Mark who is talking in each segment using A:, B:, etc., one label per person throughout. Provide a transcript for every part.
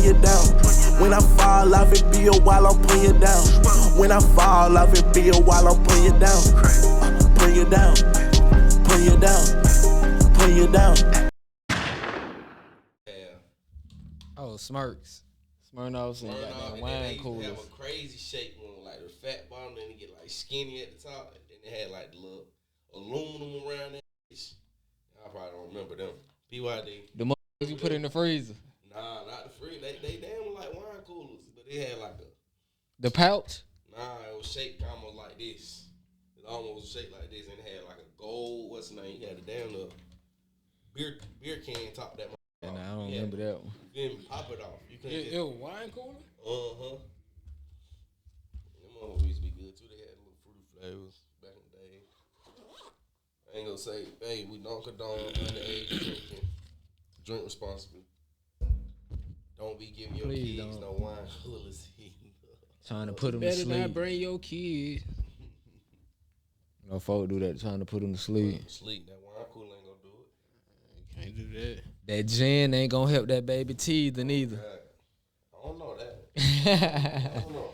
A: you down. When I fall off, it be a while I'm putting you down. When I fall off, it be a while I'm putting you down. Put you down. Put you down. Put you down.
B: Oh, Smirks. Smirnoffs and goddamn wine coolers.
C: They have a crazy shape one, like the fat bottom, then it get like skinny at the top, and then it had like the little aluminum around it. I probably don't remember them. PYD.
B: The motherfuckers you put in the freezer.
C: Nah, not the freezer. They damn like wine coolers, but they had like
B: the pouch.
C: Nah, it was shaped almost like this. It almost shaped like this, and it had like a gold. What's the name? You had a damn beer can top that.
B: And I don't remember that one.
C: You didn't pop it off. You couldn't.
D: It was wine cooler?
C: Them ones used to be good too. They had little fruity flavors back in the day. I ain't gonna say, hey, we don't condone underage drinking. Drink responsibly. Don't be giving your kids no wine coolers.
B: Trying to put them to sleep.
D: Better not bring your kids.
B: No folk do that, trying to put them to sleep.
C: That wine cooler ain't gonna do it.
D: Can't do that.
B: That gin ain't gonna help that baby teeth neither.
C: I don't know that. I don't know.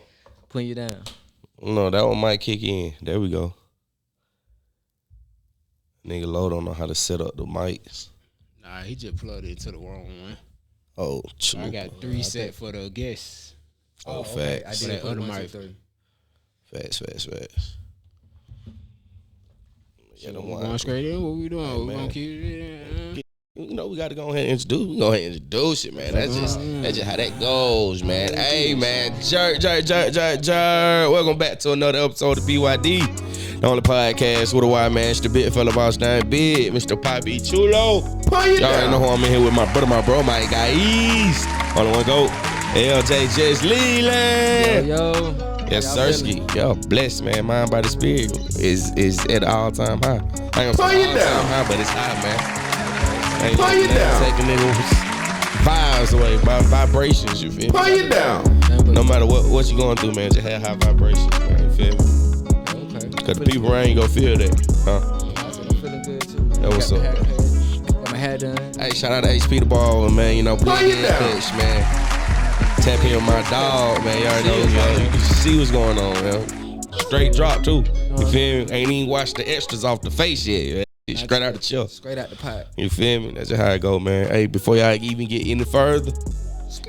B: Putting you down.
C: No, that one might kick in. There we go. Nigga Low don't know how to set up the mics.
D: Nah, he just plugged it into the wrong one.
C: Oh, true.
D: I got 3 set for the guests.
C: Oh, facts.
B: Okay. I did
D: other
B: put 1,
D: mic.
B: 2, 3.
C: Facts.
D: Yeah, we going straight in. What we doing?
C: Hey,
D: we gonna keep it.
C: You know, we got to go ahead and introduce. We go ahead and introduce it, man. That's just how that goes, man. Hey, man, Jer. Welcome back to another episode of PYD, the only podcast with a wide man. It's the big fella boss down big, Mr. Poppy Chulo. Y'all already know who I'm in here with, my brother, my guys. Only one go, LJ Jess Leland.
B: Yo.
C: Yes, Sirski. Yo, blessed, man. Mind by the Spirit is at an all-time high. I ain't gonna say all-time high, but it's high, man. Ain't taking niggas vibes away by vibrations, you feel me?
B: Down.
C: No matter what you going through, man, just have high vibrations, man, you feel me?
B: Okay.
C: Cause the people around you gonna feel that, huh?
B: I'm feeling good too.
C: That what's up.
B: Got my hair done.
C: Hey, shout out to HP the ball, man, you know, play that bitch, man. Tap in with my dog, man, you already know, man. You can see what's going on, man. Straight drop too, you feel me? Ain't even washed the extras off the face yet, man. Straight out the chill.
B: Straight out the pot.
C: You feel me? That's just how it go, man. Hey, before y'all even get any further,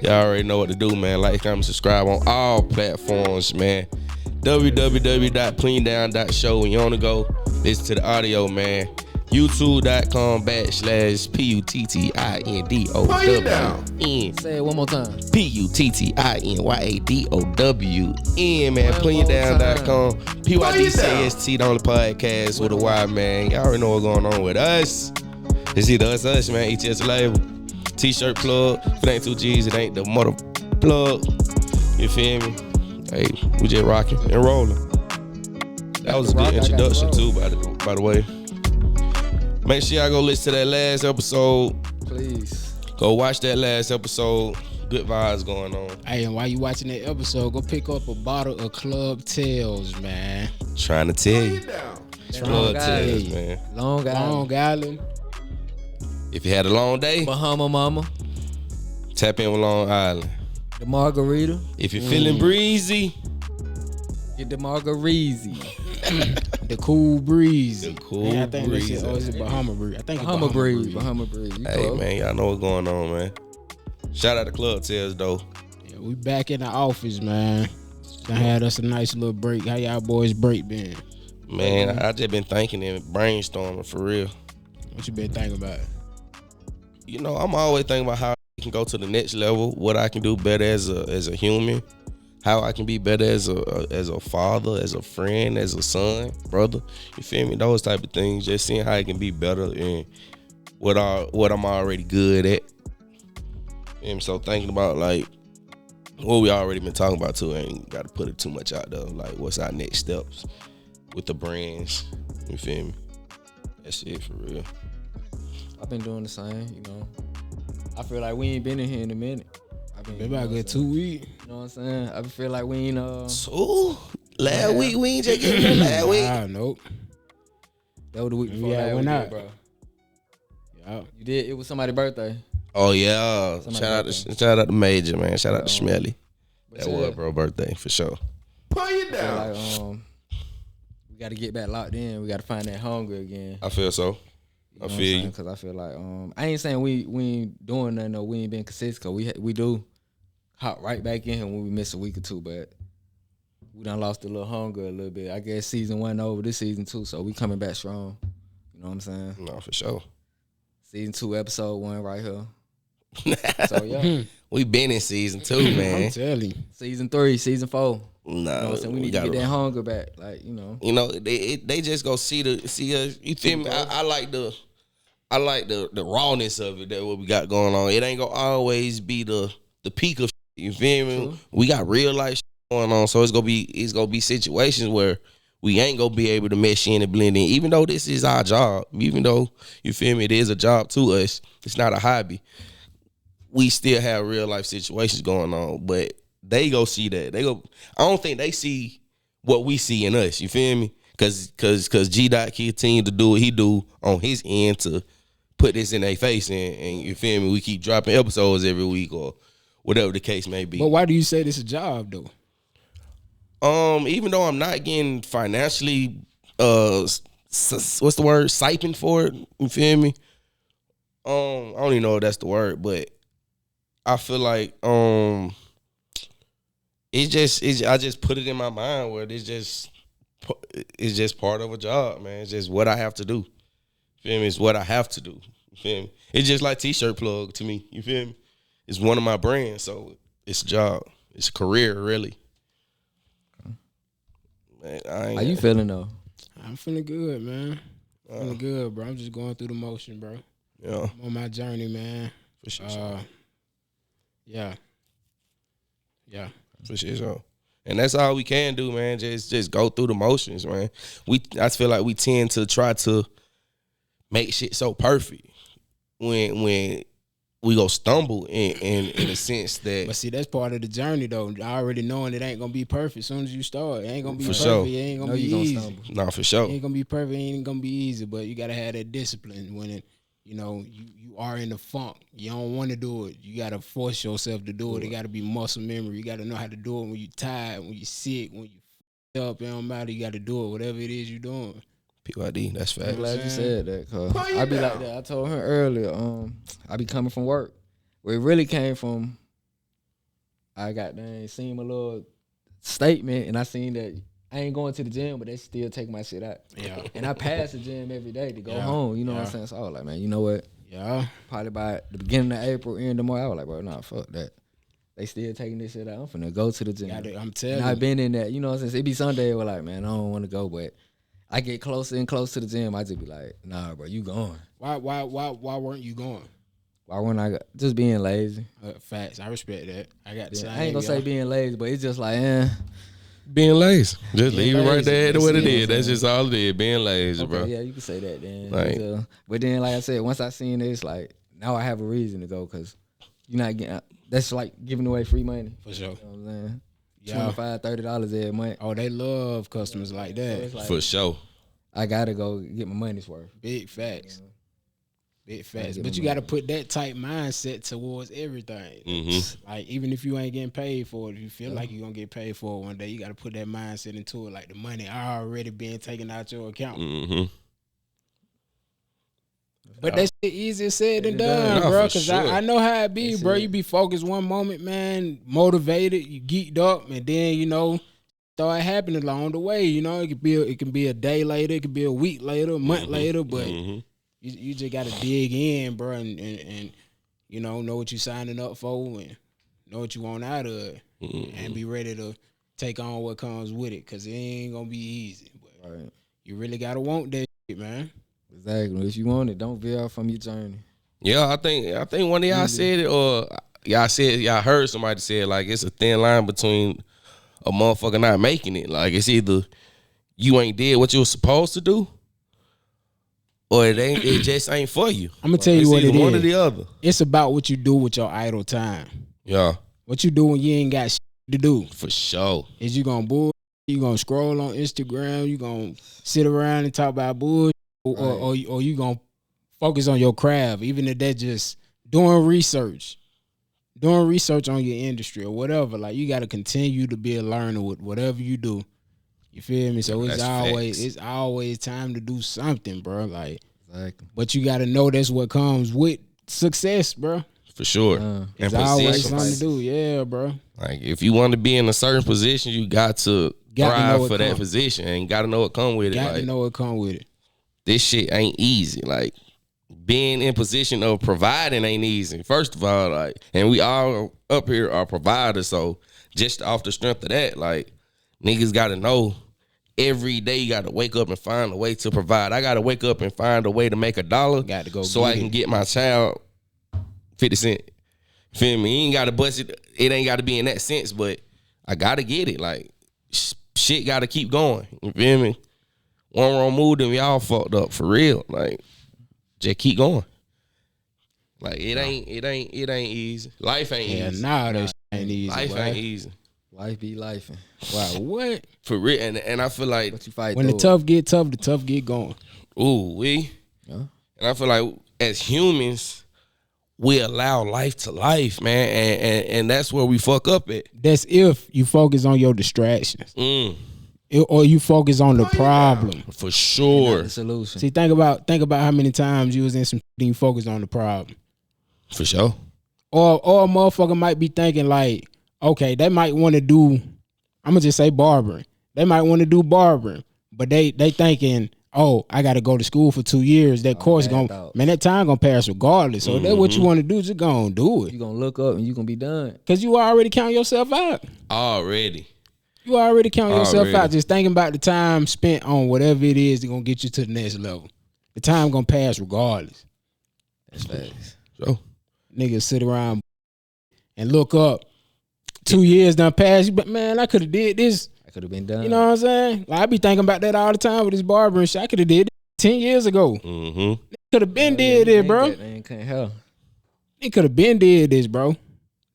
C: y'all already know what to do, man. Like, comment, subscribe on all platforms, man. www.PuttinYadown.show. When you want to go, listen to the audio, man. YouTube.com/PUTTINYADOWN.
B: Say it one more time.
C: PUTTINYADOWN, man. PuttinYadown.com. PYDcast, the only podcast with a wide man. Y'all already know what's going on with us. It's either us, man. ETS label. T-shirt plug. If it ain't 2 G's, it ain't the mother plug. You feel me? Hey, we just rocking and rolling. That was a good introduction too, by the way. Make sure y'all go listen to that last episode.
B: Please.
C: Go watch that last episode. Good vibes going on.
D: Hey, and while you watching that episode, go pick up a bottle of Club Tales, man.
C: Trying to tell you. Club Tales, man.
B: Long Island.
C: If you had a long day,
B: Bahama Mama.
C: tap in with Long Island.
B: The margarita.
C: If you're feeling breezy,
B: Get the margarita.
D: The Cool Breeze.
C: The Cool
D: I think
C: Breeze.
D: This is Bahama Breeze. I think
B: Bahama
D: it's
B: Breeze. Bahama Breeze. You
C: hey
B: close.
C: man, y'all know what's going on, man. Shout out to Club Tales though.
D: Yeah, we back in the office, man. Done had us a nice little break. How y'all boys break been?
C: Man, I just been thinking and brainstorming for real.
D: What you been thinking about?
C: You know, I'm always thinking about how I can go to the next level, what I can do better as a human, how I can be better as a father, as a friend, as a son, brother. You feel me? Those type of things. Just seeing how I can be better in what I'm already good at. And so thinking about like what we already been talking about too, ain't got to put it too much out there. Like what's our next steps with the brands? You feel me? That's it for real.
B: I've been doing the same, you know. I feel like we ain't been in here in a minute.
D: Been about a good 2 weeks.
B: You know what I'm saying? I feel like we ain't
C: So last week we ain't just getting there last week.
D: Nope.
B: That was the week before
D: Yeah,
B: that
D: went
B: we
D: out.
B: did, bro.
D: Yeah.
B: You did. It was somebody's birthday.
C: Oh yeah,
B: Somebody
C: shout out to Major, man. Shout out to Schmelly.
B: But
C: That
B: yeah,
C: was bro birthday for sure.
A: Puttin' Ya
B: feel
A: Down.
B: like we got to get back locked in. We got to find that hunger again.
C: I feel so. I feel you.
B: Because I feel like I ain't saying we ain't doing nothing or we ain't been consistent. Cause we do hop right back in here when we miss a week or two, but we done lost a little hunger a little bit. I guess season 1 over, this season 2, so we coming back strong. You know what I'm saying?
C: No, for sure.
B: Season 2, episode 1 right here. So yeah.
C: We been in season 2, man.
D: I'm telling you.
B: Season 3, season 4.
C: Nah,
B: You know what I'm saying? We need to get that hunger back. Like, you know.
C: You know, they just go see us. You feel me? I like the rawness of it. That what we got going on. It ain't gonna always be the peak of shit, you feel me?
B: True.
C: We got real life shit going on, so it's gonna be situations where we ain't gonna be able to mesh in and blend in. Even though this is our job, even though you feel me, it is a job to us. It's not a hobby. We still have real life situations going on, but they go see that. I don't think they see what we see in us. You feel me? Cause G-Dot continue to do what he do on his end to put this in their face, and you feel me? We keep dropping episodes every week or whatever the case may be.
D: But why do you say this a job though?
C: Even though I'm not getting financially, what's the word? Siping for it. You feel me? I don't even know if that's the word, but I feel like I just put it in my mind where it's just part of a job, man. It's just what I have to do. You feel me? It's what I have to do. You feel me? It's just like T-shirt plug to me. You feel me? It's one of my brands, so it's a job. It's a career, really. Man,
B: How you feeling though?
D: I'm feeling good, man. Feeling good, bro. I'm just going through the motion, bro.
C: Yeah,
D: I'm on my journey, man.
C: for sure.
D: Yeah.
C: For sure. And that's all we can do, man. Just go through the motions, man. I feel like we tend to try to make shit so perfect when we go stumble in a sense that.
D: But see, that's part of the journey, though. Already knowing it ain't gonna be perfect. As soon as you start, it ain't gonna be
C: For
D: perfect.
C: sure.
D: It ain't gonna
B: No,
D: be
B: you gonna
D: easy.
B: stumble.
C: No, for sure.
D: It ain't gonna be perfect. It ain't gonna be easy. But you gotta have that discipline when it. You know, you are in the funk. You don't want to do it. You got to force yourself to do it. It got to be muscle memory. You got to know how to do it when you're tired, when you're sick, when you up. It don't matter. You got to do it, whatever it is you're doing.
C: PYD, that's
B: I'm
C: fact.
B: glad you said that, cause
A: Put it
B: I be
A: down.
B: like that. I told her earlier. I be coming from work. Where it really came from. I seen my little statement, and I seen that I ain't going to the gym, but they still take my shit out.
D: Yeah.
B: And I pass the gym every day to go
D: Yeah.
B: home. You know what I'm
D: Yeah.
B: saying? So I was like, man, you know what?
D: Yeah.
B: Probably by the beginning of April, end of March, I was like, bro, nah, fuck that. They still taking this shit out. I'm finna go to the gym.
D: I'm telling
B: And
D: you.
B: I've been in that, you know what I'm saying? It be Sunday, we're like, man, I don't want to go, but I get closer and closer to the gym. I just be like, nah, bro, you going.
D: Why weren't you going?
B: Why wouldn't I go? Just being lazy.
D: Facts. I respect that. I got the
B: Yeah,
D: same.
B: I ain't gonna say being lazy, but it's just like,
C: Being lazy. Just leave it right
B: lazy.
C: there to what it
B: That's it.
C: is. That's just all it is. Being lazy,
B: okay,
C: bro.
B: yeah, you can say that then.
C: Like-
B: But then, like I said, once I seen it, it's like, now I have a reason to go because you're not getting, that's like giving away free money.
D: For sure.
B: You know what I'm saying?
D: Yeah.
B: $25, $30 every month.
D: Oh, they love customers like
B: So
D: that.
B: it's like,
C: For sure.
B: I gotta go get my money's worth.
D: Big facts. Big facts.
B: give
D: But
B: them
D: you got to put that type mindset towards everything. Like, even if you ain't getting paid for it, if you feel like you're going to get paid for it one day, you got to put that mindset into it. Like, the money already being taken out your account. But that's easier said than done,
C: Nah,
D: bro.
C: for
D: Because
C: sure.
D: I know how it be,
B: That's
D: bro.
B: it.
D: You be focused one moment, man, motivated, you geeked up, and then, you know, start happening along the way. You know, it can be a day later, it could be a week later, a month later, but you just got to dig in, bro, and you know what you signing up for and know what you want out of it, and be ready to take on what comes with it, because it ain't going to be easy. But
B: Right.
D: you really got to want that shit, man.
B: Exactly. If you want it, don't veer off from your journey.
C: Yeah, I think one of y'all said it, or y'all heard somebody say it, like it's a thin line between a motherfucker not making it. Like it's either you ain't did what you were supposed to do, or it just ain't for you.
D: I'm going to tell you
C: It's
D: what
C: either
D: it
C: one or
D: is.
C: the other.
D: It's about what you do with your idle time.
C: Yeah,
D: What you do when you ain't got shit to do.
C: for sure.
D: Is you gonna bull? You gonna scroll on Instagram? You gonna sit around and talk about bull, or you gonna focus on your craft, even if that's just doing research on your industry or whatever. Like, you got to continue to be a learner with whatever you do. You feel me? So it's always time to do something, bro. Like,
B: Exactly.
D: but you got to know that's what comes with success, bro.
C: For sure.
B: And
D: It's
C: And
D: always
C: positions.
D: something to do. Yeah, bro.
C: Like, if you want to be in a certain position, you got to
D: Got to know
C: thrive
D: it
C: for that
D: come.
C: position and got to know it come with it.
D: Got
C: Like,
D: to know it come with it.
C: this shit ain't easy. Like, being in position of providing ain't easy. First of all, like, and we all up here are providers, so just off the strength of that, like, niggas got to know every day you got to wake up and find a way to provide. I got to wake up and find a way to make $1
D: Got to go
C: so
D: get
C: I can
D: it.
C: get my child 50 cents. Feel me? You ain't got to bust it. It ain't got to be in that sense, but I got to get it. Like, shit got to keep going. You feel me? One wrong move, then we all fucked up for real. Like, just keep going. Like, it ain't easy. Life ain't
D: Yeah,
C: easy.
D: nah, that shit ain't easy.
C: Life
D: boy.
C: ain't easy.
B: Life be life.
D: Wow, what?
C: For real. And I feel like,
B: But you fight
D: When the
B: through
D: tough get tough, the tough get going.
C: ooh, we.
B: Yeah.
C: And I feel like as humans, we allow life to life, man. And that's where we fuck up at.
D: That's if you focus on your distractions. Or you focus on the problem.
C: For
B: Not
C: sure.
B: the solution.
D: See, think about how many times you was in some and you focused on the problem.
C: For sure.
D: Or a motherfucker might be thinking like, okay, they might want to do, I'm gonna just say barbering. They might want to do barbering, but they thinking, oh, I got to go to school for 2 years. That course
B: bad
D: gonna,
B: thoughts.
D: man, that time gonna pass regardless. So that's what you want to do. Just go and do it,
B: You gonna look up and you gonna be done.
D: cause you already count yourself out.
C: Already.
D: You already count yourself
C: Already.
D: out. Just thinking about the time spent on whatever it is that's gonna get you to the next level. The time gonna pass regardless.
B: That's facts.
C: So,
D: Niggas sit around and look up. 2 years done passed, but man, I could have did this.
B: I could have been done.
D: You know what I'm saying? Like, I be thinking about that all the time with this barbering shit. I could have did it 10 years ago. Could have been did it, bro.
B: Man, can't help.
D: He could have been did this, bro.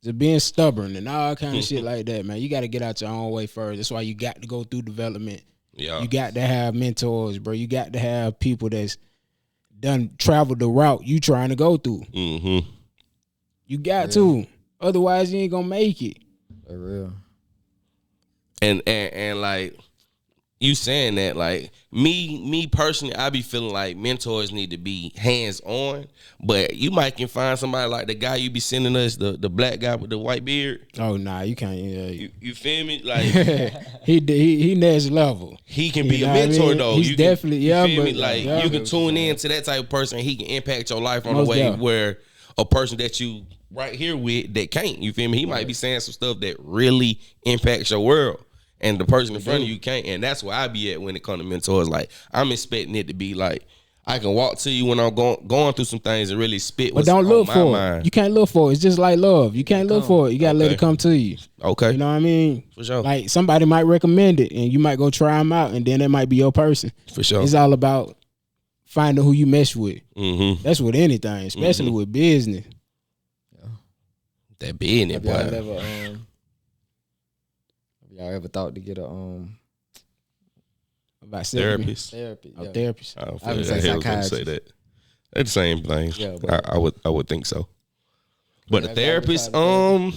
D: Just being stubborn and all kind of shit like that, man. You got to get out your own way first. That's why you got to go through development.
C: yeah.
D: You got to have mentors, bro. You got to have people that's done traveled the route you trying to go through. You got to. Otherwise, you ain't gonna make it.
B: For real.
C: And like you saying that, like me personally, I be feeling like mentors need to be hands on, but you might can find somebody like the guy you be sending us, the black guy with the white beard.
D: Oh nah, you can't.
C: You feel me? Like
D: he next level.
C: he can
D: You
C: be a
D: know what I
C: mentor
D: mean?
C: though.
D: He's
C: You can-
D: definitely-
C: you
D: yeah,
C: feel me?
D: but-
C: Like
D: yeah.
C: you can tune in to that type of person. He can impact your life on
D: Most
C: a way
D: definitely.
C: where a person that you right here with that can't. You feel me? He might be saying some stuff that really impacts your world. And the person in front of you can't. And that's where I be at when it comes to mentors. Like, I'm expecting it to be like, I can walk to you when I'm going through some things and really spit
D: But
C: what's
D: don't look
C: on my
D: for it.
C: mind.
D: You can't look for it. It's just like love. You can't look for it. You gotta let
C: Okay.
D: it come to you.
C: Okay.
D: You know what I mean?
C: For sure.
D: Like, somebody might recommend it, and you might go try them out, and then that might be your person.
C: For sure.
D: It's all about finding who you mesh with.
C: Mm-hmm.
D: That's with anything, especially with business.
C: That business,
B: Have
C: boy.
B: y'all ever have y'all ever thought to get a
D: About
C: Therapist.
B: therapy?
D: A
B: Yeah.
D: therapist.
C: I
B: I would say
C: feel like say
B: psychiatrist.
C: that. They're the same thing.
B: Yeah, but-
C: I would think so. But a
B: Have y'all ever
C: therapist,
B: tried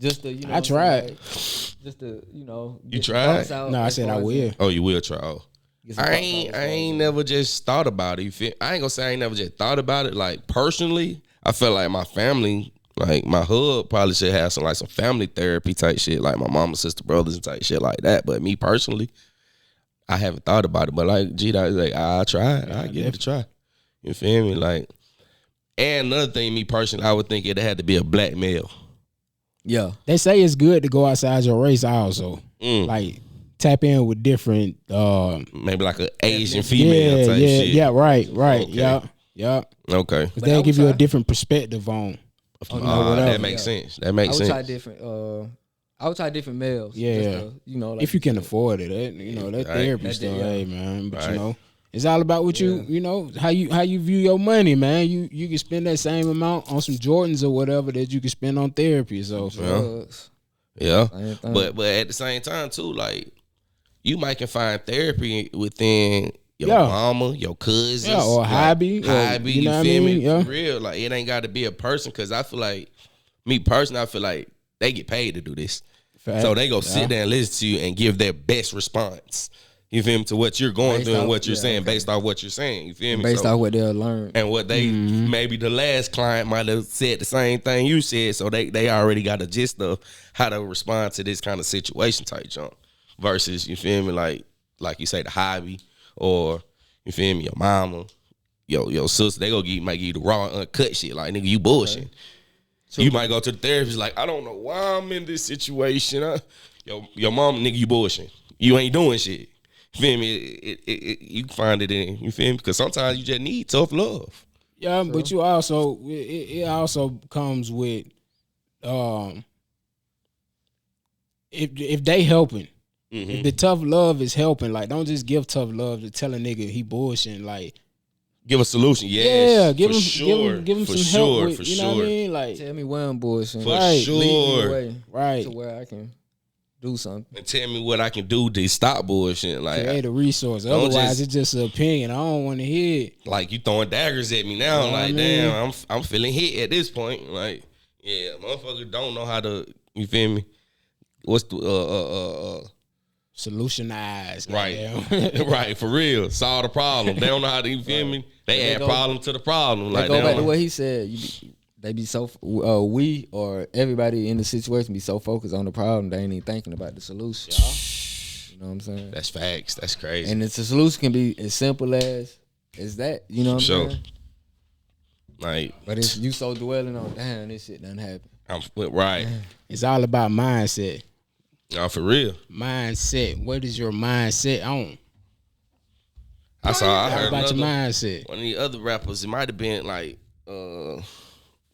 B: Just to,
D: I tried.
B: like, just to,
C: You
B: get some
C: tried?
B: thoughts out
D: No, I
B: as
D: said
B: far
D: I
B: as
D: will.
C: oh, you will try. Oh.
B: get some
C: I
B: thoughts
C: ain't
B: out as far as
C: never just thought about it. You feel? I ain't gonna say I ain't never just thought about it. Like personally, I felt like my family, like my hood, probably should have some family therapy type shit, like my mama, sister, brothers, and type shit like that. But me personally, I haven't thought about it. But like, gee, I try it. I give it a try. You feel me? Like, and another thing, me personally, I would think it had to be a black male.
B: Yeah.
D: They say it's good to go outside your race also.
C: Mm.
D: Like, tap in with different
C: Maybe like an Asian female type shit.
D: yeah, right.
C: Okay.
D: Yeah.
C: Okay.
D: Because
B: But I
D: they'll
B: would
D: give you a
B: try.
D: different perspective on. whatever.
C: That makes sense. That makes
B: I would try
C: sense.
B: different. I would try different males.
D: Yeah.
B: just to, like
D: If you can
B: said.
D: afford it, that
C: Right.
D: therapy
B: That-
D: stuff,
B: yeah.
D: hey man. But
C: Right.
D: it's all about what how you view your money, man. You can spend that same amount on some Jordans or whatever that you can spend on therapy. So
B: Drugs.
C: Yeah.
B: Same thing.
C: But at the same time too, like you might can find therapy within your
D: Yeah.
C: mama, your cousins,
D: Yeah, or
C: like,
D: hobby,
C: you
D: you know what I
C: feel
D: mean?
C: me?
D: Yeah.
C: For real, like it ain't got to be a person, because I feel like me personally, I feel like they get paid to do this, so they go sit there and listen to you and give their best response. You feel me? To what you're going
B: Based
C: through and
B: off-
C: what you're
B: yeah,
C: saying,
B: okay.
C: based off what you're saying. You feel me?
B: Based
C: So-
B: off what they'll learn.
C: and what they maybe the last client might have said the same thing you said, so they already got a gist of how to respond to this kind of situation type junk. Versus, you feel me, like you say, the hobby, or you feel me, your mama, your sister, they might give you the raw uncut shit, like, nigga, you bullshit. You might go to the therapist like, I don't know why I'm in this situation. Your mom, nigga, you bullshit. You ain't doing shit. You feel me? You can find it in, you feel me? Because sometimes you just need tough love.
D: Yeah, but you also it also comes with if they helping, if the tough love is helping, like don't just give tough love to tell a nigga he bullshitting. Like
C: Give a solution, yes.
D: give
C: for
D: him
C: sure,
D: give him
C: for
D: some
C: sure,
D: help with,
C: for
D: you
C: sure.
D: know what I mean? Like
B: Tell me where I'm bullshitting.
C: For
D: Right.
C: sure.
B: Lead me the way
D: right,
B: to where I can do something.
C: And tell me what I can do to stop bullshit.
D: create a resource.
C: Don't
D: Otherwise,
C: just-
D: it's just an opinion. I don't want to hear it.
C: Like you throwing daggers at me now.
D: You know what I
C: Like,
D: mean?
C: damn, I'm feeling hit at this point. Like, yeah, motherfuckers don't know how to, you feel me? What's the
D: Solutionize,
C: right.
D: goddamn.
C: Right, for real. Solve the problem. They don't know how to, you feel me? They add
B: go-
C: problem to the problem.
B: Like
C: Like,
B: go
C: they
B: back to
C: don't-
B: what he said. They be so we or everybody in the situation be so focused on the problem they ain't even thinking about the solution. You know what I'm saying?
C: That's facts. That's crazy.
B: And the solution can be as simple as that. You know what I'm
C: Sure.
B: saying?
C: Like,
B: But it's you so dwelling on damn this shit done happen.
C: I'm right.
D: It's all about mindset.
C: No, for real.
D: Mindset. What is your mindset on?
C: I
D: All
C: heard
D: about your
C: another,
D: mindset.
C: one of the other rappers, it might have been like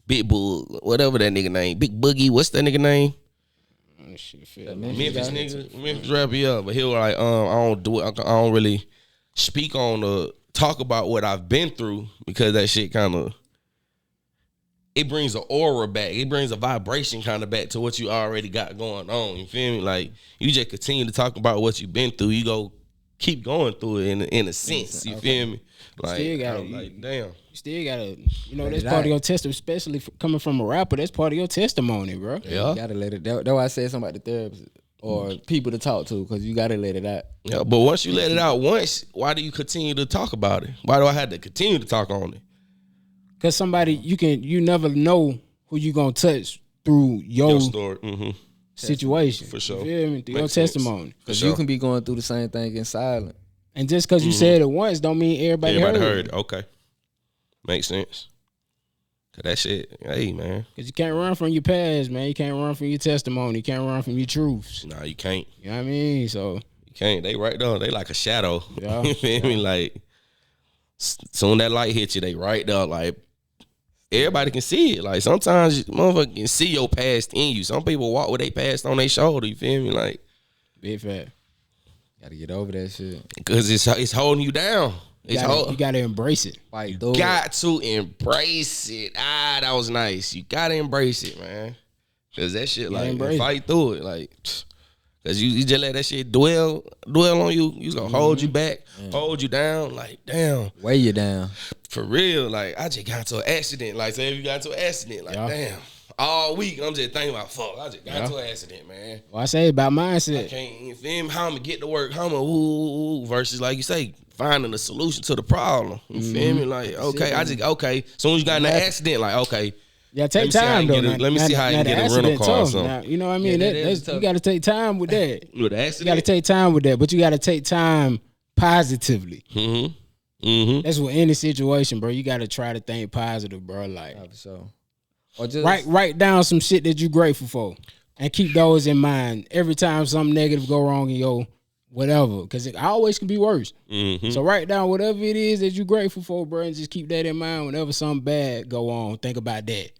C: Big Bull, whatever that nigga name. Big Boogie, what's that nigga name?
D: Oh, shit, feel like-
C: Memphis nigga, Memphis rapper, yeah. But he was like, I don't really speak on talk about what I've been through, because that shit kind of, it brings an aura back. It brings a vibration kind of back to what you already got going on. You feel me? Like, you just continue to talk about what you've been through. You go keep going through it in a sense. You feel me? Like,
D: Still gotta-
C: I'm like, damn.
D: You still gotta, that's part of your testimony, especially coming from a rapper. That's part of your testimony, bro.
C: Yeah.
B: You gotta let it. That's why I said something about the therapist or people to talk to, because you gotta let it out.
C: Yeah, but once you let it out once, why do you continue to talk about it? Why do I have to continue to talk on it?
D: Cause somebody you never know who you gonna touch through your
C: Your story. Mm-hmm.
D: situation.
C: For sure.
D: You feel me? Through your
C: Makes sense.
D: testimony.
B: Because
C: sure.
B: you can be going through the same thing in silence.
D: And just cause you said it once don't mean everybody heard it.
C: Okay. Makes sense. Cause that shit, hey man.
D: Cause you can't run from your past, man. You can't run from your testimony. You can't run from your truths.
C: Nah, you can't.
D: You know what I mean? So
C: You can't. They right there. They like a shadow.
D: Yeah.
C: You feel me? Like, soon that light hit you, they right there. Like, everybody can see it. Like, sometimes motherfucker can see your past in you. Some people walk with their past on their shoulder. You feel me? Like,
D: big fat.
B: Gotta get over that shit.
C: because it's holding you down.
D: You gotta embrace it.
B: Fight through
C: Got to embrace it. That was nice. You gotta embrace it, man. Cause that shit, like,
D: embrace it.
C: fight through it, like, cause you just let that shit dwell on you. You gonna hold you back, hold you down. Like, damn,
B: it. Weigh you down.
C: for real. Like, I just got into an accident. Like, say if you got into an accident, like,
D: Yeah.
C: damn, all week I'm just thinking about, fuck, I just got into an accident, man.
D: Well, I say about
C: I
D: mindset.
C: can't, you feel me? How I'm gonna get to work? How I'm gonna versus, like you say, finding a solution to the problem. You feel me? Like, okay, soon as you got in the accident, like, okay,
D: Yeah, take
C: Let me see how I
D: time
C: can
D: though.
C: get a- let me see how I can
D: now
C: get
D: the
C: a rental
D: accident
C: car or
D: tough.
C: something.
D: Now, you know what I mean?
B: Yeah, that is
D: That's,
B: tough.
D: you got to take time with that.
C: with the
D: You
C: accident.
D: got to take time with that, but you got to take time positively.
C: Mm-hmm. Mm-hmm.
D: That's with any situation, bro. You got to try to think positive, bro. Like,
B: For sure. Or just
D: write down some shit that you're grateful for, and keep those in mind every time something negative go wrong in your whatever, because it always can be worse.
C: Mm-hmm.
D: So write down whatever it is that you're grateful for, bro, and just keep that in mind. Whenever something bad go on, think about that.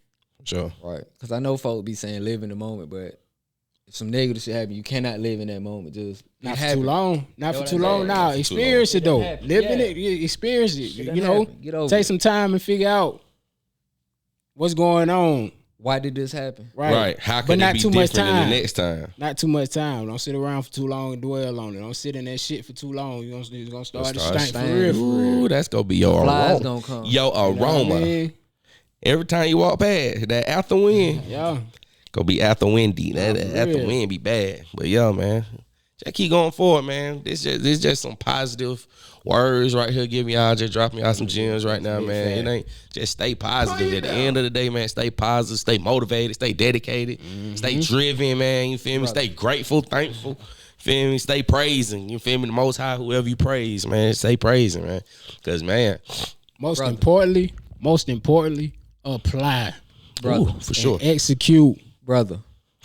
C: Sure.
B: right. Because I know folk be saying live in the moment, but if some negative shit happen, you cannot live in that moment. Just be
D: Not for
B: happy.
D: too long. Not
B: Know
D: for
B: what
D: too
B: I'm
D: long.
B: saying?
D: Now
C: Not for too
D: experience it
B: long.
D: though.
B: It happen.
D: Live in
B: Yeah.
D: it. Experience it.
B: Shit
D: You
B: done
D: know,
B: happen. Get over
D: take
B: it.
D: some time and figure out what's going on
B: Why did this happen?
C: Right. How can it be different than the next time?
D: Not too much time. Don't sit around for too long and dwell on it. Don't sit in that shit for too long. You're gonna start to stink for real.
C: Ooh, that's gonna be your
B: Flies
C: aroma.
B: gonna come.
C: Your aroma.
D: You know what I mean?
C: Every time you walk past that after wind,
D: Yeah.
C: gonna be after windy. That after
D: real.
C: wind be bad. But yeah, man, just keep going forward, man. This just some positive words right here. Giving y'all, just dropping y'all some gems right now, man. It ain't just stay positive. At the end of the day, man, stay positive, stay motivated, stay dedicated, stay driven, man. You feel me? Stay grateful, thankful. Feel me? Stay praising. You feel me? The Most High, whoever you praise, man, stay praising, man. Cause man,
D: Most importantly, apply.
C: Ooh, for sure,
D: And execute.
B: Brother.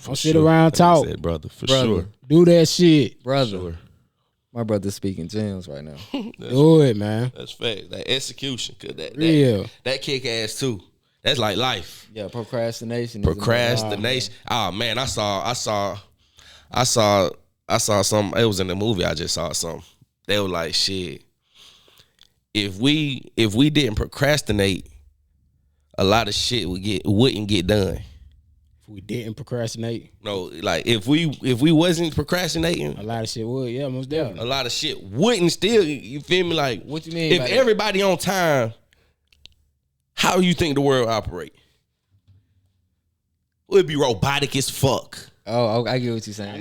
D: Don't sit around talk.
C: Said, brother, for
B: Brother.
C: sure.
D: Do that shit.
B: Brother. My brother's speaking gems right now.
D: Do it, man.
C: That's fact. That execution, cause
D: Real.
C: that kick ass too. That's like life.
B: Yeah, procrastination.
C: Procrastination. Oh man, I saw something. It was in the movie. I just saw something. They were like, shit. If we didn't procrastinate, a lot of shit wouldn't get done.
D: If we didn't procrastinate,
C: No, like if we wasn't procrastinating,
D: a lot of shit would. Yeah, most definitely.
C: a lot of shit wouldn't still. You feel me? Like,
B: What you mean
C: if
B: by that?
C: everybody on time, how you think the world operate? Would be robotic as fuck.
B: Oh, I get what you're saying.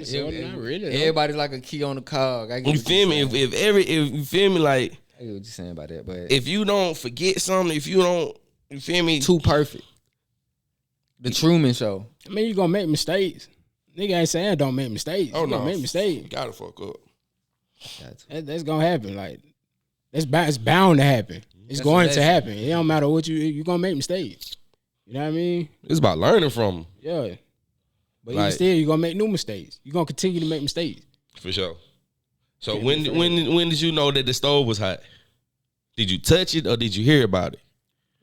D: Not really.
B: Everybody's like a key on the cog. I get
C: You
B: what
C: feel me?
B: you're saying.
C: If you feel me, like
B: I get what you're saying about that, but
C: if you don't forget something, if you don't, you feel me?
B: too perfect. The Truman Show.
D: I mean, you gonna make mistakes. Nigga ain't saying don't make mistakes.
C: Oh
D: You
C: no,
D: gonna make mistakes.
C: You gotta fuck up.
D: That's gonna happen. Like it's bound to happen. It's going to happen. It don't matter what you gonna make mistakes. You know what I mean?
C: It's about learning from them.
D: Yeah. But
C: Like-
D: even still, you're gonna make new mistakes. You're gonna continue to make mistakes.
C: For sure. So when did you know that the stove was hot? Did you touch it or did you hear about it?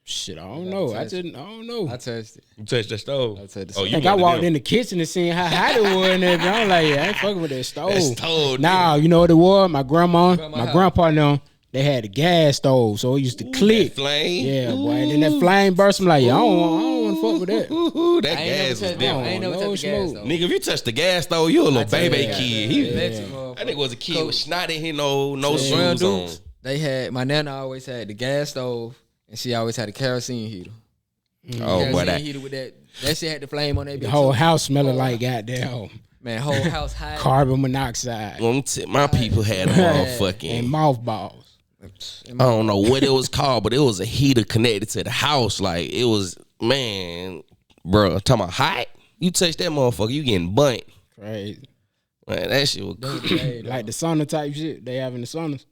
D: Shit, I don't know. I don't know.
B: I touched it.
C: You touched the stove.
B: I touched the
C: Oh,
B: stove.
C: you
D: I
C: one of
D: walked
C: them.
D: in the kitchen and seen how hot it was and everything. I'm like, yeah, I ain't fucking with that stove.
C: That stove,
D: Nah, you know what it was? My grandma, my
B: house.
D: grandpa and them, they had the gas stove, so it used to click.
C: That flame.
D: Yeah, boy. And then that flame burst. I'm like, yeah, I don't want to fuck with that.
C: Ooh, that
B: I ain't never
C: gas was
B: touched that.
C: different.
B: I ain't never
D: No
B: touched the gas
D: smoke.
B: though.
C: Nigga, if you touch the gas stove, you a little baby kid.
B: That
C: That nigga was a kid with snot in his no
B: Brown
C: shoes on.
B: dudes, they had my nana always had the gas stove and she always had a kerosene heater.
C: Oh boy,
B: Kerosene
C: that
B: heater with that shit had the flame on that
D: The
B: bitch.
D: whole house smelling like goddamn
B: Man, whole house hot.
D: carbon monoxide
C: my people had a
D: and
C: motherfucking.
D: mothballs.
C: I don't know what it was called, but it was a heater connected to the house. Like it was, man, bro. Talking about hot. You touch that motherfucker, you getting burnt.
D: Crazy.
C: Man, that shit was.
D: Like the sauna type shit they have in the saunas.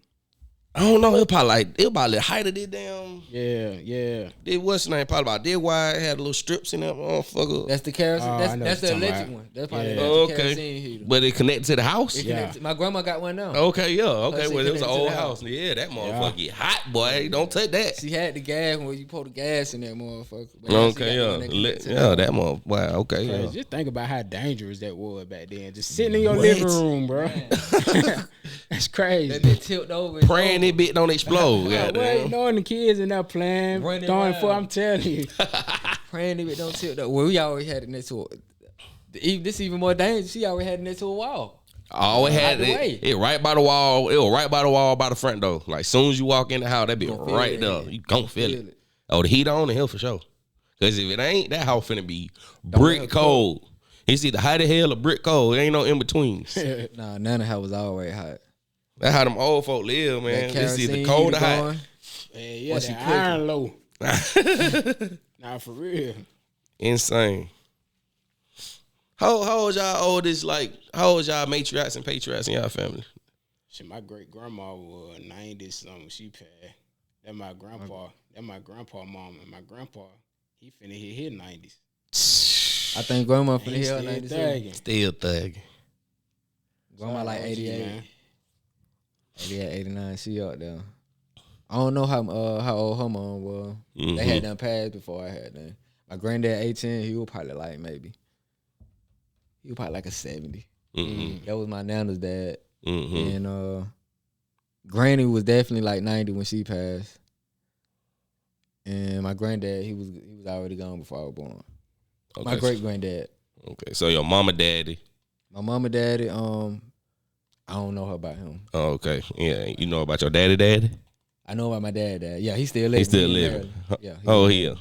C: I don't know. It probably the height of this damn.
D: Yeah.
C: It what's the name? Probably about this wide. It had little strips in that motherfucker.
B: That's the kerosene.
D: Oh, I
B: that's
D: know
B: that's
D: what
B: the
D: you're
B: electric
D: talking
B: one.
D: about.
B: That's probably
D: Yeah.
B: the
C: Okay.
B: kerosene heater.
C: But it connected to the house.
B: It
D: Yeah.
B: connected- My grandma got one now.
C: Okay, yeah. Okay,
B: Plus it
C: well, it was an
B: connected to
C: old
B: the
C: house.
B: house.
C: Yeah, that motherfucker get hot, boy. Don't touch that.
B: She had the gas when you pour the gas in that motherfucker. But now she got
C: Okay,
B: the
C: yeah.
B: one that connected to the
C: Yeah, that motherfucker. Wow, okay, yeah.
D: Just think about how dangerous that was back then. Just sitting in your
C: What?
D: living room, bro. That's crazy.
B: That bitch tilt over. it's
C: Praying
B: over.
C: that bitch don't explode.
D: Well,
C: Goddamn.
D: you know, and the kids in there playing,
B: Running
D: throwing
B: wild.
D: foot. I'm telling you.
B: Praying that it don't tilt over. Well, we always had it next to this even more dangerous. She always had it next to a wall.
C: I always
B: Out
C: had
B: the way.
C: it right by the wall. It was right by the wall by the front door. Like soon as you walk in the house, that be
B: Gonna feel
C: right
B: it,
C: there.
B: yeah.
C: You gon' feel
B: Feel
C: it.
B: it.
C: Oh, the heat on in here for sure. Cause if it ain't, that house finna be
B: let her
C: brick cold. It's either hot as hell or brick cold. There ain't no in betweens.
B: Nah, none of her was always hot.
C: That's how them old folk live, man.
B: That
C: It's either
B: kerosene
C: cold or
B: heater
C: hot.
B: going.
D: Yeah,
B: Once you
D: that
B: click it.
D: iron low. Nah, for real.
C: Insane. How old y'all oldest? Like how old y'all matriarchs and patriarchs in y'all family?
D: Shit, my great grandma was 90 something. She passed. That my grandpa. That my grandpa mom and my grandpa. He finna hit his 90s.
B: I think grandma finna
D: He
B: hear
D: still
B: 97.
D: thugging.
C: Still thugging.
B: Grandma like
D: OG,
B: 88.
D: man.
B: 88, 89. She up there. I don't know how old her mom was. They had done passed before I had them. My granddad 18. He was probably like a 70. That was my nana's dad. And Granny was definitely like 90 when she passed. And my granddad, he was already gone before I was born.
C: Okay.
B: My great granddad.
C: Okay, so your mama, daddy.
B: My mama, daddy. I don't know about him.
C: Oh, okay. Yeah, you know about your daddy?
B: I know about my dad. Yeah, he's still living.
C: He's still
B: in
C: living.
B: Maryland. Yeah.
C: Oh, yeah.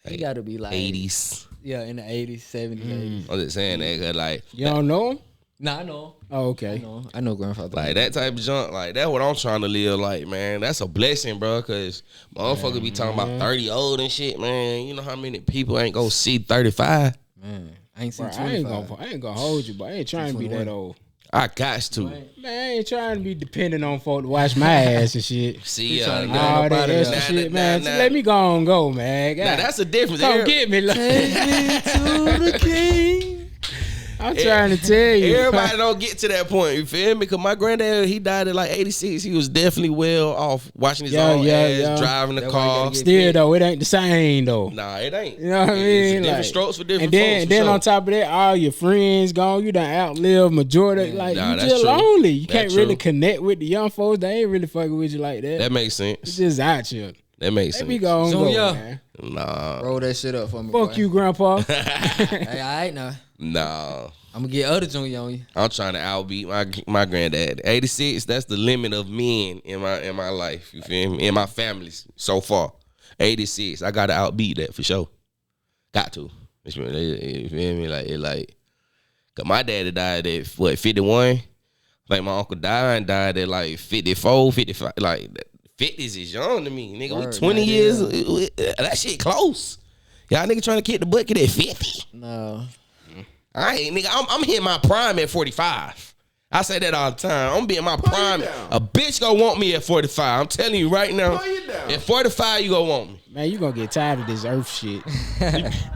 B: He got to be like
C: 80s.
B: Yeah, in the 80s, 70s, 80s.
C: I'm just saying that, cause like
D: You don't know him?
B: Nah, I know.
D: Oh, okay.
B: I know grandfather.
C: Like that type of junk, like that's what I'm trying to live like, man. That's a blessing, bro. Cause motherfuckers be talking about 30 old and shit, man. You know how many people ain't gonna see 35?
B: Man, I ain't seen
D: Bro,
B: 25.
D: I ain't gonna hold you, but I ain't trying to be that old.
C: I got to.
D: Man, I ain't trying to be dependent on folk to wash my ass and shit.
C: See,
B: trying to
D: All that extra shit, man. Just let me go and go, man. God,
C: Now that's the difference.
D: come get me. Like,
B: to the king.
D: I'm trying to tell you.
C: Everybody don't get to that point, you feel me? Because my granddad, he died at like 86. He was definitely well off watching his own ass, driving the
B: That's why you
C: car.
B: gotta get
D: Still though, it ain't the same though.
C: Nah, it ain't.
D: You know what I mean?
C: It's different
D: Like,
C: strokes for different
D: and then,
C: folks.
D: then on top of that, all your friends gone. You done outlived majority. Like
C: Nah,
D: you
C: that's
D: just
C: true.
D: lonely. You
C: That's
D: can't really
C: true.
D: connect with the young folks. They ain't really fucking with you like that.
C: That makes
D: It's
C: sense.
D: just out here.
C: That makes
D: Let me
C: sense.
D: go and
B: So,
D: go,
B: yeah.
D: man.
C: Nah.
B: Roll that shit up for me.
D: Fuck
B: boy.
D: you, Grandpa.
B: Hey, all right now.
C: Nah.
B: I'm gonna get other junior on you.
C: I'm trying to outbeat my granddad. 86, that's the limit of men in my life. You feel me? In my family so far. 86, I gotta outbeat that for sure. Got to. You feel me? Like, cause my daddy died at 51. Like my uncle died at like 54, 55. Like 50s is young to me, nigga.
B: Word,
C: We 20
B: man,
C: years. That shit close. Y'all nigga trying to kick the bucket at 50.
B: No.
C: I ain't, nigga. I'm hitting my prime at 45. I say that all the time. I'm being my prime. A bitch gonna want me at 45. I'm telling you right now. At 45, you gonna want me.
D: Man, you gonna get tired of this earth shit.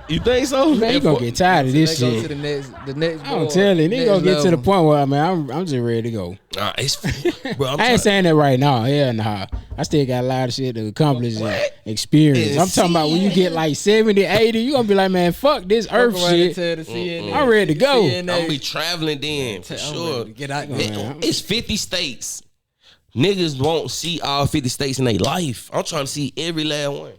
C: You think so?
D: Man, you gonna get tired of this
B: They go to
D: shit.
B: the next.
D: I'm
B: board,
D: telling you,
B: next
D: nigga gonna get to the
B: level.
D: point where, man, I'm just ready to go.
C: Nah, it's bro.
D: I ain't saying that right now. Hell nah. I still got a lot of shit to accomplish and
C: What?
D: experience.
C: And
D: I'm talking about when you get like 70, 80, you gonna be like, man, fuck this
B: Fuck
D: earth
B: around and
D: shit.
B: tell the CNN,
D: I'm ready to go.
B: CNN,
C: I'm gonna be traveling then for
B: I'm
C: sure.
B: ready to get out
C: It-
B: there.
C: It's 50 states. Niggas won't see all 50 states in their life. I'm trying to see every last one.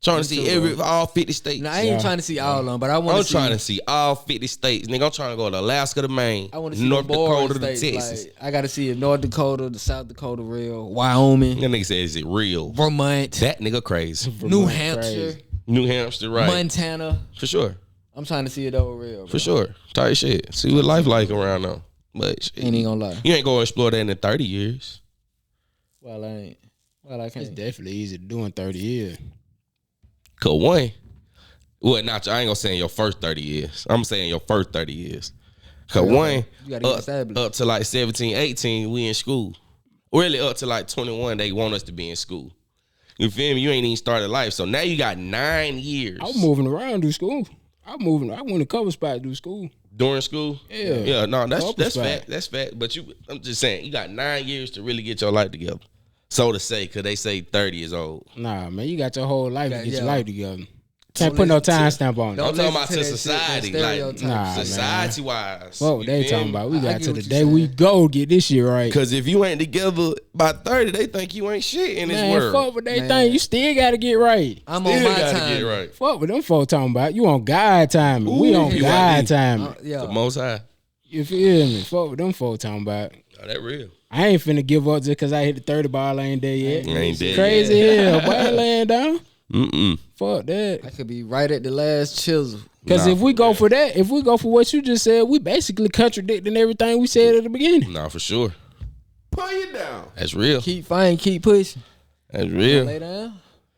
C: Trying to see all 50 states.
B: Now, I ain't trying to see all of them, but I want
C: I'm
B: to see.
C: trying to see all 50 states. Nigga, I'm trying to go to Alaska to Maine,
B: I want to see
C: North
B: the boring
C: Dakota to
B: states,
C: Texas.
B: Like, I got to see if North Dakota, the South Dakota real, Wyoming,
C: That nigga said, is it real?
B: Vermont,
C: That nigga crazy.
B: New
D: Vermont
B: Hampshire,
D: crazy.
C: New Hampshire, right?
B: Montana.
C: For sure.
B: I'm trying to see it over real. Bro.
C: For sure. Tight shit. See what life like around now. But shit,
B: Ain't even gonna lie.
C: you ain't gonna explore that in 30 years.
B: Well, I ain't. Well, I
D: It's
B: can't.
D: definitely easy to do in 30 years.
C: Cause one, well, not I ain't gonna say in your first 30 years. I'm saying your first 30 years. Cause one,
B: You gotta get established.
C: up to like 17, 18, we in school. Really up to like 21, they want us to be in school. You feel me? You ain't even started life. So now you got 9 years.
D: I was moving around through school. I went to cover spot through school.
C: During school?
D: Yeah.
C: Yeah, no, that's
D: Couple spot.
C: fact. That's fact. But I'm just saying, you got 9 years to really get your life together. So to say, cause they say 30 is old.
D: Nah, man, you got your whole life to get your
B: yeah.
D: life together. Can't put no time stamp on it.
B: Don't
C: I'm talking about
B: listen
C: to
B: to that shit, that
C: society,
B: stereotype.
C: like
D: Nah, man.
C: society wise.
D: Fuck what they talking about. We
B: I
D: got
B: get
D: to
B: what
D: the
B: you
D: day we
B: saying.
D: go get this shit right.
C: Cause if you ain't together by 30, they think you ain't shit in this
D: Man,
C: world.
D: fuck what they
B: Man.
D: think. You still gotta get right.
B: I'm
C: Still
B: on my
C: gotta
B: time.
C: get right.
D: Fuck what them folks talking about. You on God timing. We
C: Ooh,
D: on
C: PYD.
D: God timing.
B: Yeah.
C: The most high.
D: You feel me? Fuck what them folks talking about.
C: Oh, that real.
D: I ain't finna give up just because I hit the 30 ball. I ain't there yet.
C: Ain't dead
D: Crazy hell. Boy, I ain't laying down.
C: Mm-mm.
D: Fuck that.
B: I could be right at the last chisel.
D: Because
C: Nah,
D: if we go for that, if we go for what you just said, we basically contradicting everything we said at the beginning.
C: Nah, for sure.
A: PuttinYa Down.
C: That's real.
B: Keep fighting, keep pushing.
C: That's
B: Lay
C: real.
B: down.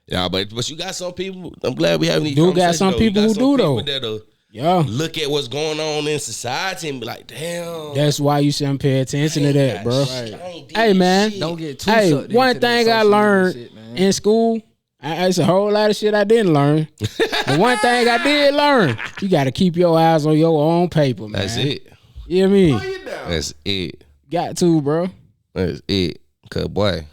C: Yeah, but you got some people. I'm glad we having these
D: Do got
C: conversations,
D: some
C: though. You
D: people
C: got
D: who
C: some
D: do,
C: people
D: though.
C: that'll
D: Yeah.
C: look at what's going on in society and be like, damn.
D: That's why you shouldn't pay attention to that, bro.
C: I ain't did
D: Hey, man.
C: shit.
B: Don't get too
D: Hey,
B: sucked
D: one
B: into that
D: thing I
B: social media
D: learned
B: shit, man.
D: in school, it's a whole lot of shit I didn't learn. But one thing I did learn, you got to keep your eyes on your own paper, man.
C: That's it.
D: You know what I mean?
A: PuttinYa Down.
C: That's it.
D: Got to, bro.
C: That's it. Cause boy,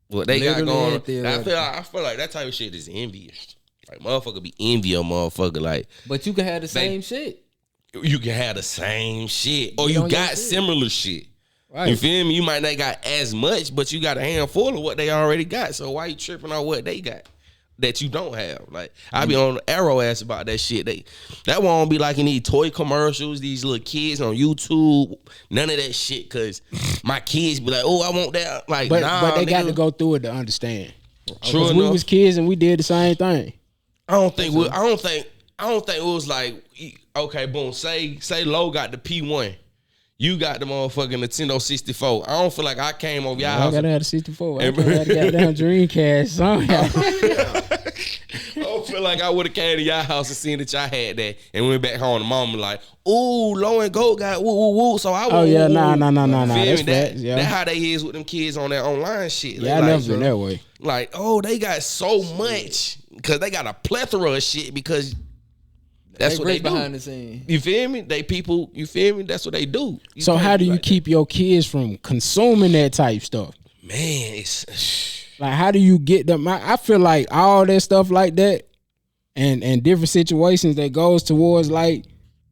C: what they got
B: Literally
C: going,
B: and theoretically.
C: I feel like that type of shit is envious. Like motherfucker be envy a motherfucker. Like
B: But you can have the same shit.
C: you can have the same shit, or
B: Get
C: you
B: on your
C: got
B: shit.
C: similar shit.
B: Right.
C: You feel me? You might not got as much, but you got a handful of what they already got. So why you tripping on what they got? that you don't have. Like I be on Arrow ass about that shit. That won't be like in these toy commercials, these little kids on YouTube. None of that shit, cause my kids be like, oh, I want that. Like,
D: but they
C: nigga.
D: got to go through it to understand.
C: True enough.
D: We was kids and we did the same thing.
C: I don't think it was like, okay, boom. Say Low got the P1. You got the motherfucking Nintendo 64. I don't feel like I came over y'all house.
D: I gotta have the 64. I gotta have the goddamn Dreamcast.
C: I don't feel like I would have came to y'all house and seen that y'all had that and went back home to mama like, ooh, Low and Goat got woo woo woo. So I
D: Oh yeah, nah.
C: That's
D: That's facts, yeah.
C: That's how they is with them kids on that online shit.
D: Yeah, I never been that way.
C: Like, oh, they got so much because they got a plethora of shit because that's what they do.
B: Behind the scene.
C: You feel me? They people, you feel me? That's what they do.
D: So how do you keep your kids from consuming that type stuff?
C: Man, it's
D: like, how do you get them? I feel like all that stuff like that and different situations that goes towards like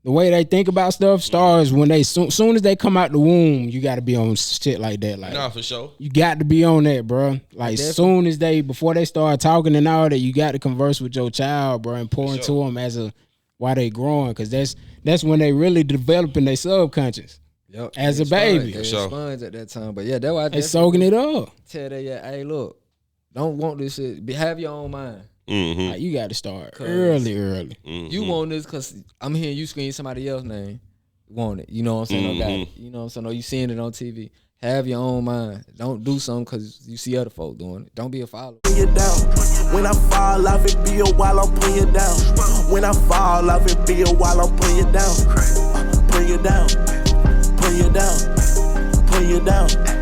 D: the way they think about stuff starts when they soon as they come out the womb, you got to be on shit like that. Like,
C: nah, for sure.
D: You got to be on that, bro. Like, soon as before they start talking and all that, you got to converse with your child, bro, and pour into them while they growing, because that's when they really developing their subconscious.
B: Yep.
D: As a baby.
B: They sponge at that time. But yeah, that's why
D: they soaking it up.
B: Tell them, yeah, hey, look, don't want this shit. Have your own mind.
C: Mm-hmm.
D: Like, you got to start early.
C: Mm-hmm.
B: You want this because I'm hearing you scream somebody else's name. Want it. You know what I'm saying?
C: Mm-hmm.
B: You know what I'm saying? Or you seeing it on TV. Have your own mind. Don't do something because you see other folk doing it. Don't be a follower.
A: Put you down. When I fall off, it be a while I'm putting you down. When I fall off, it be a while I'm putting you down. Put you down. Put you down. Put you down.